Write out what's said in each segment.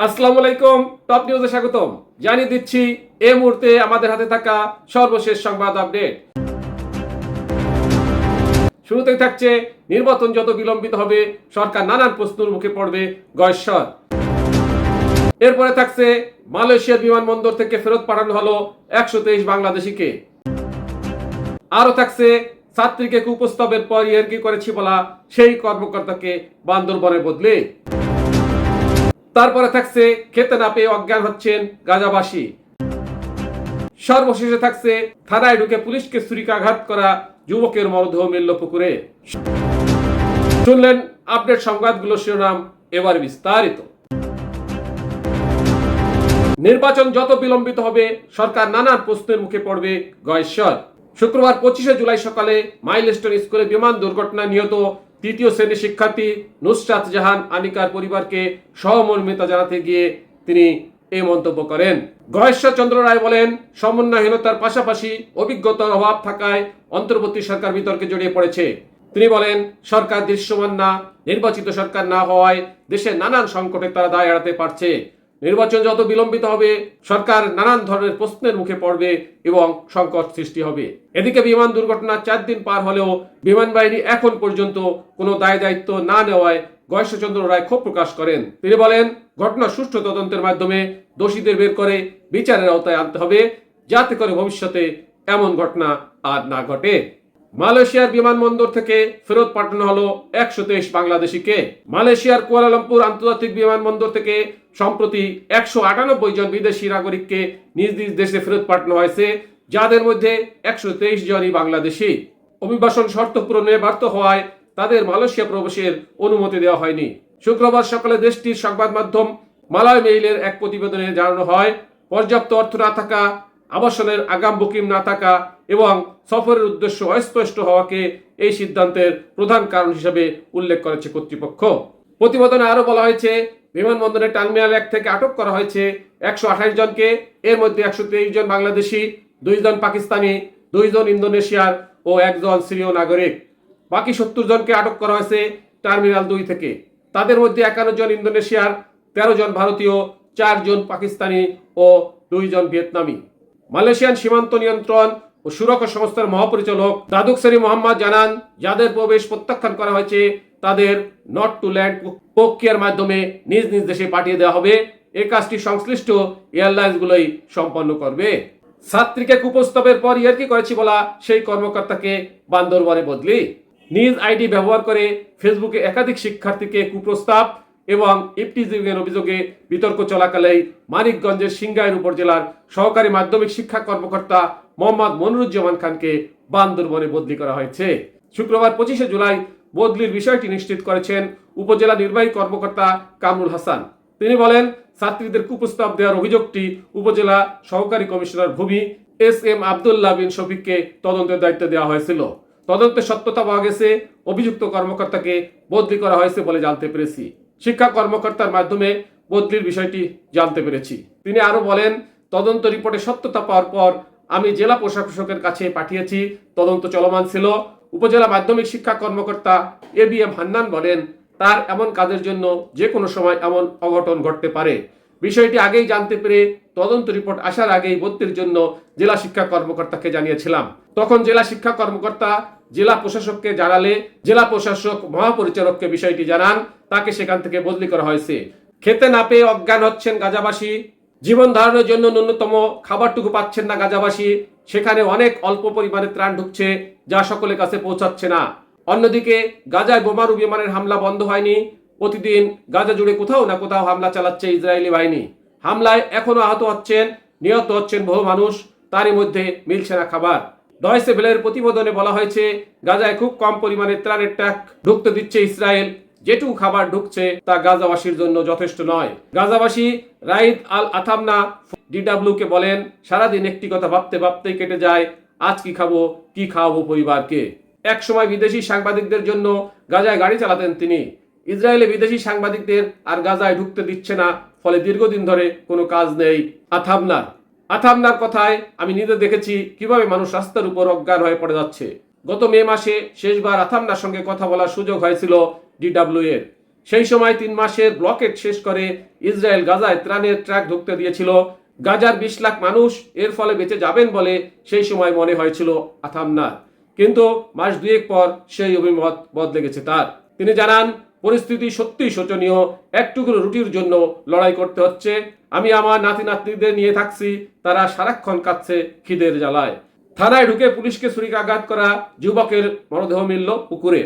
আসসালামু আলাইকুম। টপ নিউজে স্বাগতম। জানিয়ে দিচ্ছি এই মুহূর্তে আমাদের হাতে থাকা সর্বশেষ সংবাদ আপডেট। শুরুতেই থাকছে নির্বাচন যত বিলম্বিত হবে সরকার নানান প্রশ্নের মুখে পড়বে গয়েশ্বর। এরপরে থাকছে মালয়েশিয়ার বিমানবন্দর থেকে ফেরত পাঠানো হলো 123 বাংলাদেশিকে। আরো থাকছে ছাত্রীকে কুপ্রস্তাবের পর ইয়ার্কি করেছি বলা সেই কর্মকর্তাকে বান্দরবনে বদলে। তারপরে থাকছে খেতে না পেয়ে অজ্ঞান হচ্ছেন গাজাবাসী। সর্বশেষে থাকছে থানায় ঢুকে পুলিশকে ছুরিকাঘাত করা যুবকের মরদেহ মিলল পুকুরে। শুনলেন আপডেট সংবাদগুলো শিরোনাম, এবার বিস্তারিত। নির্বাচন যত বিলম্বিত হবে সরকার নানান প্রশ্নের মুখে পড়বে গয়েশ্বর। শুক্রবার 25 জুলাই সকালে মাইলস্টোন স্কুলে বিমান দুর্ঘটনায় নিহত তৃতীয় শ্রেণীর শিক্ষার্থী নুসরাত জাহান আনিকার পরিবারকে সহমর্মিতা জানাতে গিয়ে তিনি এই মন্তব্য করেন। গয়েশ্বর চন্দ্র রায় বলেন, সমন্বয়হীনতার পাশাপাশি অভিজ্ঞতার অভাব থাকায় অন্তর্বর্তী সরকার বিতর্কে জড়িয়ে পড়েছে। তিনি বলেন, সরকার দৃশ্যমান না, নির্বাচিত সরকার না হওয়ায় দেশের নানান সংকটে তারা দায় এড়াতে পারছে। নির্বাচন যত বিলম্বিত হবে সরকার নানান ধরনের প্রশ্নের মুখে পড়বে এবং সংকট সৃষ্টি হবে। এদিকে বিমান দুর্ঘটনার 4 দিন পার হলেও বিমান বাহিনী এখন পর্যন্ত কোনো দায় দায়িত্ব না নেওয়ায় গয়েশ্বরচন্দ্র রায় ক্ষোভ প্রকাশ করেন। তিনি বলেন, ঘটনার সুষ্ঠু তদন্তের মাধ্যমে দোষীদের বের করে বিচারের আওতায় আনতে হবে, যাতে করে ভবিষ্যতে এমন ঘটনা আর না ঘটে। মালয়েশিয়ার বিমানবন্দর থেকে ফেরত পাঠানো হলো 123 বাংলাদেশিকে। মালয়েশিয়ার কুয়ালালামপুর আন্তর্জাতিক বিমানবন্দর থেকে সম্প্রতি 198 জন বিদেশি নাগরিককে নিজ নিজ দেশে ফেরত পাঠানো হয়েছে, যাদের মধ্যে 123 জনই বাংলাদেশি। অভিবাসন শর্ত পূরণে ব্যর্থ হওয়ায় তাদের মালয়েশিয়া প্রবেশের অনুমতি দেওয়া হয়নি। শুক্রবার সকালে দেশটির সংবাদ মাধ্যম মালয় মেইলের এক প্রতিবেদনে জানানো হয়, পর্যাপ্ত অর্থ না থাকা, আবাসনের আগাম বুকিং না থাকা এবং সফরের উদ্দেশ্য অস্পষ্ট হওয়াকে এই সিদ্ধান্তের প্রধান কারণ হিসেবে উল্লেখ করেছে কর্তৃপক্ষ। প্রতিবেদনে আরো বলা হয়েছে, বিমানবন্দরের টার্মিনাল 1 থেকে আটক করা হয়েছে 128 জনকে। এর মধ্যে 123 জন বাংলাদেশি, 2 জন পাকিস্তানি, 2 জন ইন্দোনেশিয়ার ও 1 জন সিরীয় নাগরিক। বাকি 70 জনকে আটক করা হয়েছে টার্মিনাল 2 থেকে। তাদের মধ্যে 51 জন ইন্দোনেশিয়ার, 13 জন ভারতীয়, 4 জন পাকিস্তানি ও 2 জন ভিয়েতনামি। মালয়েশিয়ান সীমান্ত নিয়ন্ত্রণ ও সুরক্ষা সংস্থার মহাপরিচালক দাদুক সেরি মোহাম্মদ জানান, যাদের প্রবেশ প্রত্যাখ্যান করা হয়েছে তাদের নট টু ল্যান্ড প্রক্রিয়ার মাধ্যমে নিজ নিজ দেশে পাঠিয়ে দেওয়া হবে। এই কাজটি সংশ্লিষ্ট এয়ারলাইন্সগুলোই সম্পন্ন করবে। ছাত্রীকে কুপ্রস্তাবের পর ইয়ার্কি করেছি বলা সেই কর্মকর্তাকে বান্দরবনে বদলি। নিজ আইডি ব্যবহার করে ফেসবুকে একাধিক শিক্ষার্থীকে কুপ্রস্তাব এবং ইফটিজিংয়ের অভিযোগে বিতর্ক চলাকালেই মানিকগঞ্জের সিংগাইর উপজেলার সহকারী মাধ্যমিক শিক্ষা কর্মকর্তা মোহাম্মদ মনিরুজ্জামান খানকে বান্দরবনে বদলি করা হয়েছে। শুক্রবার 25 জুলাই বদলির বিষয়টি নিশ্চিত করেছেন উপজেলা নির্বাহী কর্মকর্তা কামরুল হাসান। তিনি বলেন, ছাত্রীদের কুপ্রস্তাব দেওয়ার অভিযোগটি উপজেলা সহকারী কমিশনার ভূমি SM আব্দুল্লাহ বিন শফিককে তদন্তের দায়িত্ব দেওয়া হয়েছিল। তদন্তের সত্যতা পাওয়া গেছে, অভিযুক্ত কর্মকর্তাকে বদলি করা হয়েছে বলে জানতে পেরেছি। শিক্ষা কর্মকর্তার মাধ্যমে বদলির বিষয়টি জানতে পেরেছি। তিনি আরো বলেন, তদন্ত রিপোর্টে সত্যতা পাওয়ার পর আমি জেলা প্রশাসকের কাছে পাঠিয়েছি, তদন্ত চলমান ছিল। উপজেলা মাধ্যমিক শিক্ষা কর্মকর্তা ABM হান্নান বলেন, তার এমন কাজের জন্য যে কোনো সময় এমন অঘটন ঘটতে পারে। বিষয়টি আগেই জানতে পেরে তদন্ত রিপোর্ট আসার আগেই বদলির জন্য জেলা শিক্ষা কর্মকর্তাকে জানিয়েছিলাম। তখন জেলা শিক্ষা কর্মকর্তা জেলা প্রশাসককে জানালে জেলা প্রশাসক মহাপরিচালককে বিষয়টি জানান, তাকে সেখান থেকে বদলি করা হয়েছে। খেতে না পেয়ে অজ্ঞান হচ্ছেন গাজাবাসী। জীবন ধারণের জন্য ন্যূনতম খাবারটুকু পাচ্ছেন না গাজাবাসী। সেখানে অনেক অল্প পরিমাণে ত্রাণ ঢুকছে, যা সকলের কাছে পৌঁছাচ্ছে না। অন্যদিকে গাজায় বোমারু বিমানের হামলা বন্ধ হয়নি। প্রতিদিন গাজা জুড়ে কোথাও না কোথাও হামলা চালাচ্ছে ইসরায়েলি বাহিনী। হামলায় এখনো আহত হচ্ছেন, নিহত হচ্ছেন বহু মানুষ, তারই মধ্যে মিলছে না খাবার। ডয়েচে ভেলের প্রতিবেদনে বলা হয়েছে, গাজায় খুব কম পরিমাণে ত্রাণের ট্রাক ঢুকতে দিচ্ছে ইসরায়েল। যেটুকু খাবার ঢুকছে তা গাজাবাসীর জন্য যথেষ্ট নয়। গাজাবাসী রাইদ আল আথামনা DW কে বলেন, সারাদিন একটি কথা ভাবতে ভাবতেই কেটে যায়, আজ কি খাবো, কি খাওয়াবো পরিবারকে। এক সময় বিদেশি সাংবাদিকদের জন্য গাজায় গাড়ি চালাতেন তিনি। ইসরায়েলে বিদেশি সাংবাদিকদের আর গাজায় ঢুকতে দিচ্ছে না, ফলে দীর্ঘদিন ধরে কোনো কাজ নেই আথামনার কথায় আমি নিজে দেখেছি কিভাবে মানুষ রাস্তার উপর অজ্ঞান হয়ে পড়ে যাচ্ছে। গত মে মাসে শেষবার আথামনার সঙ্গে কথা বলার সুযোগ হয়েছিল DW এর। সেই সময় 3 মাসের ব্লকেট শেষ করে ইসরায়েল গাজায় ত্রাণের ট্রাক ঢুকতে দিয়েছিল। গাজার 20 লাখ মানুষ এর ফলে বেঁচে যাবেন বলে সেই সময় মনে হয়েছিল আথামনার, কিন্তু মাস দুয়েক পর সেই অভিমত বদলে গেছে তার। তিনি জানান, পরিস্থিতি সত্যিই শোচনীয়, এক টুকরো রুটির জন্য লড়াই করতে হচ্ছে। আমি আমার নাতি নাতনিদের নিয়ে থাকছি, তারা সারাক্ষণ কাঁদছে খিদের জ্বালায়। থানায় ঢুকে পুলিশকে ছুরিকাঘাত করা যুবকের মরদেহ মিলল পুকুরে।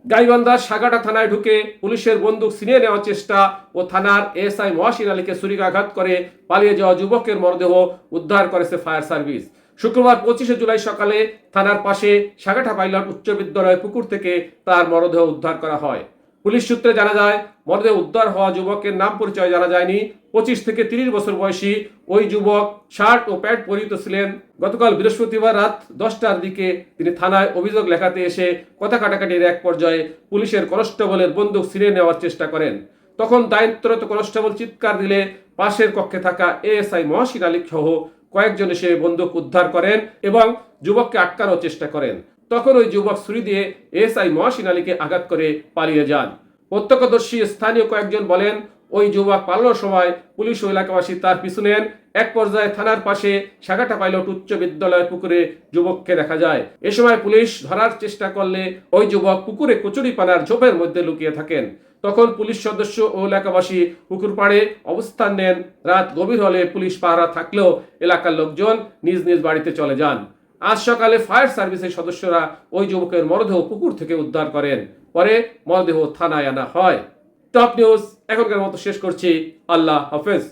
গাইবান্ধার সাগাটা থানায় ঢুকে পুলিশের বন্দুক ছিনিয়ে নেওয়ার চেষ্টা ও থানার এসআই মহসিন আলীকে ছুরিকাঘাত করে পালিয়ে যাওয়া যুবকের মরদেহ উদ্ধার করেছে ফায়ার সার্ভিস। শুক্রবার 25 জুলাই সকালে থানার পাশে সাগাটা পাইলট উচ্চ বিদ্যালয় পুকুর থেকে তার মরদেহ উদ্ধার করা হয়। পুলিশ সূত্রে জানা যায়, মরদেহ উদ্ধার হওয়া যুবকের নাম পরিচয় জানা যায়নি। 25 থেকে 30 বছর বয়সী ওই যুবক শার্ট ও প্যান্ট পরিহিত ছিলেন। গতকাল বৃহস্পতিবার রাত 10টার দিকে তিনি থানায় অভিযোগ লেখাতে এসে কথা কাটাকাটির এক পর্যায়ে পুলিশের কনস্টেবলের বন্দুক ছিনিয়ে নেওয়ার চেষ্টা করেন। তখন দায়িত্বরত কনস্টেবল চিৎকার দিলে পাশের কক্ষে থাকা এএসআই মহসিন আলী সহ কয়েকজন এসে বন্দুক উদ্ধার করেন এবং যুবককে আটকানোর চেষ্টা করেন। তখন ওই যুবক ছুরি দিয়ে এএসআই মহসিন আলীকে আঘাত করে পালিয়ে যান। প্রত্যক্ষদর্শী স্থানীয় কয়েকজন বলেন, ওই যুবক পালানোর সময় পুলিশ ও এলাকাবাসী তার পিছু নেন। এক পর্যায়ে থানার পাশে সাগাটা পাইলট উচ্চ বিদ্যালয়ের পুকুরে যুবককে দেখা যায়। এ সময় পুলিশ ধরার চেষ্টা করলে ওই যুবক পুকুরে কচুরিপানার ঝোপের মধ্যে লুকিয়ে থাকেন। তখন পুলিশ সদস্য ও এলাকাবাসী পুকুর পাড়ে অবস্থান নেন। রাত গভীর হলে পুলিশ পাহারা থাকলেও এলাকার লোকজন নিজ নিজ বাড়িতে চলে যান। আজ সকালে ফায়ার সার্ভিসের সদস্যরা ওই যুবকের মরদেহ পুকুর থেকে উদ্ধার করেন। পরে মরদেহ থানায় আনা হয়। টপ নিউজ এখনকার মতো শেষ করছি। আল্লাহ হাফেজ।